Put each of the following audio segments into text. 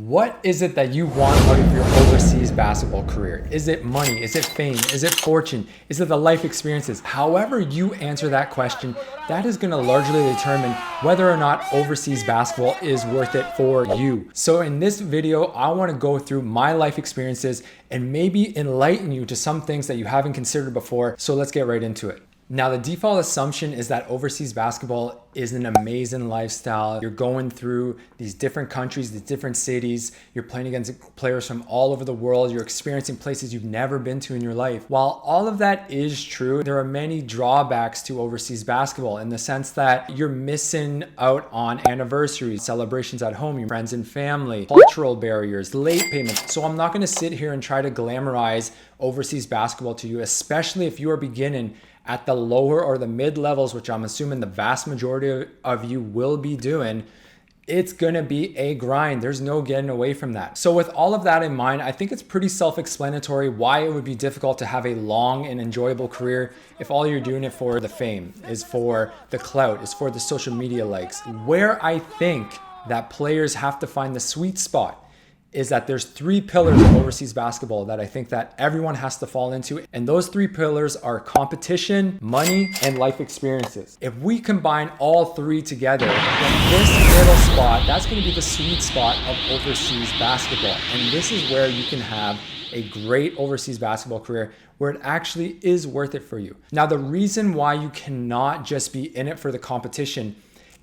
What is it that you want out of your overseas basketball career? Is it money? Is it fame? Is it fortune? Is it the life experiences? However you answer that question, that is going to largely determine whether or not overseas basketball is worth it for you. So in this video, I want to go through my life experiences and maybe enlighten you to some things that you haven't considered before. So let's get right into it. Now, the default assumption is that overseas basketball is an amazing lifestyle. You're going through these different countries, these different cities. You're playing against players from all over the world. You're experiencing places you've never been to in your life. While all of that is true, there are many drawbacks to overseas basketball in the sense that you're missing out on anniversaries, celebrations at home, your friends and family, cultural barriers, late payments. So I'm not going to sit here and try to glamorize overseas basketball to you, especially if you are beginning at the lower or the mid levels, which I'm assuming the vast majority of you will be doing. It's gonna be a grind. There's no getting away from that. So with all of that in mind, I think it's pretty self-explanatory why it would be difficult to have a long and enjoyable career if all you're doing it for the fame, is for the clout, is for the social media likes. Where I think that players have to find the sweet spot is that there's three pillars of overseas basketball that I think that everyone has to fall into. And those three pillars are competition, money, and life experiences. If we combine all three together, then this middle spot, that's gonna be the sweet spot of overseas basketball. And this is where you can have a great overseas basketball career where it actually is worth it for you. Now, the reason why you cannot just be in it for the competition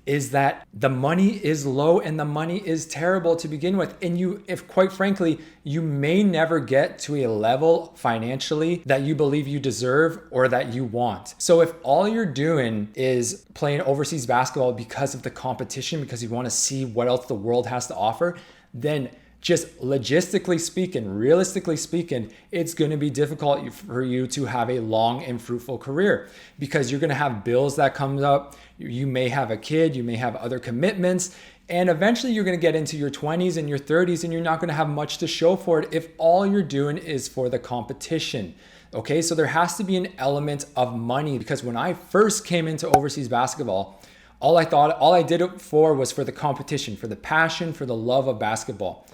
is that the money is low and the money is terrible to begin with. And if quite frankly, you may never get to a level financially that you believe you deserve or that you want. So if all you're doing is playing overseas basketball because of the competition, because you want to see what else the world has to offer, then just logistically speaking, realistically speaking, it's going to be difficult for you to have a long and fruitful career because you're going to have bills that come up. You may have a kid, you may have other commitments, and eventually you're going to get into your 20s and your 30s and you're not going to have much to show for it if all you're doing is for the competition. Okay, so there has to be an element of money because when I first came into overseas basketball, all I did it for was for the competition, for the passion, for the love of basketball.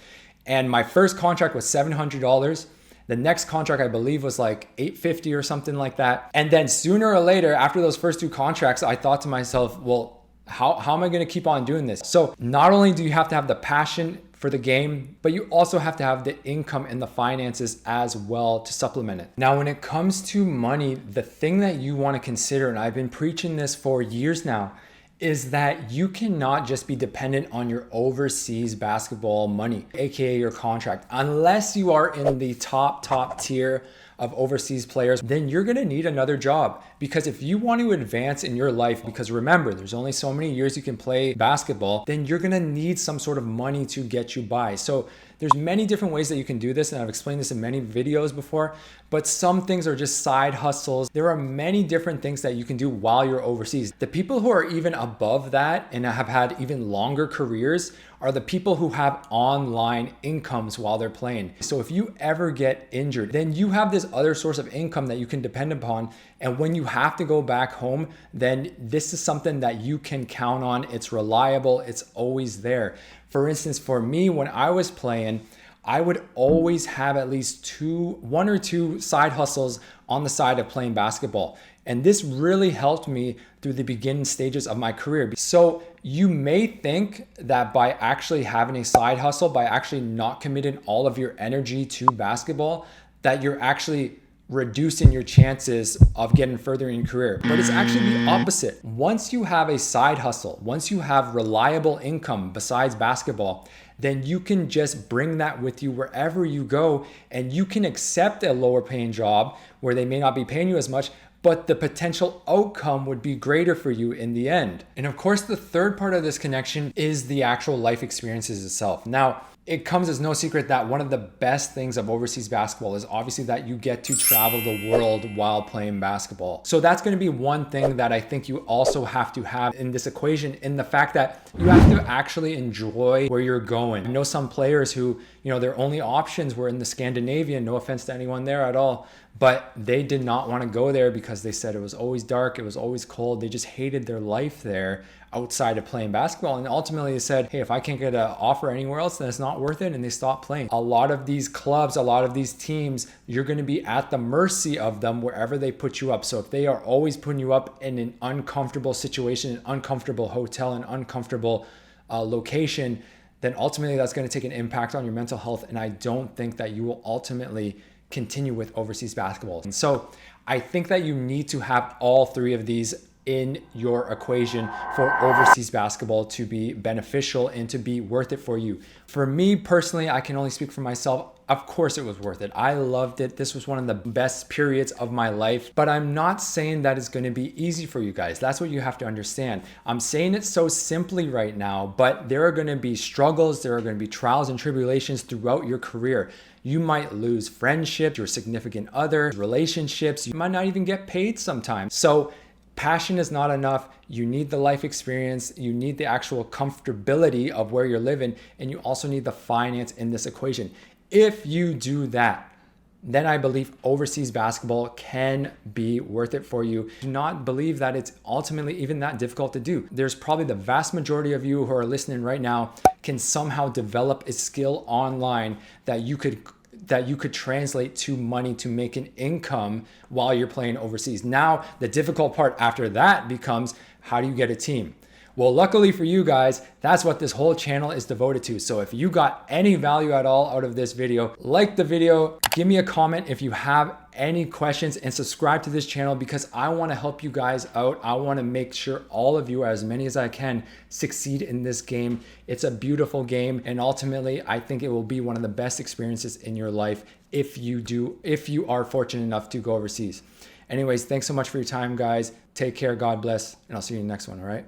And my first contract was $700. The next contract, I believe, was like $850 or something like that. And then sooner or later, after those first two contracts, I thought to myself, well, how am I going to keep on doing this? So not only do you have to have the passion for the game, but you also have to have the income and the finances as well to supplement it. Now, when it comes to money, the thing that you want to consider, and I've been preaching this for years now, is that you cannot just be dependent on your overseas basketball money, aka your contract. Unless you are in the top tier of overseas players, then you're gonna need another job. Because if you want to advance in your life, because remember, there's only so many years you can play basketball, then you're gonna need some sort of money to get you by. So there's many different ways that you can do this, and I've explained this in many videos before, but some things are just side hustles. There are many different things that you can do while you're overseas. The people who are even above that and have had even longer careers are the people who have online incomes while they're playing. So if you ever get injured, then you have this other source of income that you can depend upon. And when you have to go back home, then this is something that you can count on. It's reliable, it's always there. For instance, for me, when I was playing, I would always have at least one or two side hustles on the side of playing basketball. And this really helped me through the beginning stages of my career. So you may think that by actually having a side hustle, by actually not committing all of your energy to basketball, that you're actually reducing your chances of getting further in your career. But it's actually the opposite. Once you have a side hustle, once you have reliable income besides basketball, then you can just bring that with you wherever you go, and you can accept a lower paying job where they may not be paying you as much, but the potential outcome would be greater for you in the end. And of course, the third part of this connection is the actual life experiences itself. Now, it comes as no secret that one of the best things of overseas basketball is obviously that you get to travel the world while playing basketball. So that's going to be one thing that I think you also have to have in this equation, in the fact that you have to actually enjoy where you're going. I know some players who, their only options were in the Scandinavian, no offense to anyone there at all, but they did not want to go there because they said it was always dark, it was always cold. They just hated their life there outside of playing basketball. And ultimately they said, hey, if I can't get an offer anywhere else, then it's not worth it. And they stopped playing. A lot of these clubs, a lot of these teams, you're going to be at the mercy of them wherever they put you up. So if they are always putting you up in an uncomfortable situation, an uncomfortable hotel, an uncomfortable location, then ultimately that's going to take an impact on your mental health. And I don't think that you will ultimately continue with overseas basketball. And so I think that you need to have all three of these in your equation for overseas basketball to be beneficial and to be worth it for you. For me personally, I can only speak for myself. Of course it was worth it. I loved it. This was one of the best periods of my life, but I'm not saying that it's going to be easy for you guys. That's what you have to understand. I'm saying it so simply right now, but there are going to be struggles. There are going to be trials and tribulations throughout your career. You might lose friendships, your significant other, relationships. You might not even get paid sometimes. So passion is not enough. You need the life experience. You need the actual comfortability of where you're living. And you also need the finance in this equation. If you do that, then I believe overseas basketball can be worth it for you. Do not believe that it's ultimately even that difficult to do. There's probably the vast majority of you who are listening right now can somehow develop a skill online that you could translate to money to make an income while you're playing overseas. Now, the difficult part after that becomes, how do you get a team? Well, luckily for you guys, that's what this whole channel is devoted to. So if you got any value at all out of this video, like the video, give me a comment if you have any questions, and subscribe to this channel because I want to help you guys out. I want to make sure all of you, as many as I can, succeed in this game. It's a beautiful game, and ultimately I think it will be one of the best experiences in your life if you are fortunate enough to go overseas. Anyways, thanks so much for your time, guys. Take care, God bless, and I'll see you in the next one. All right,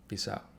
peace out.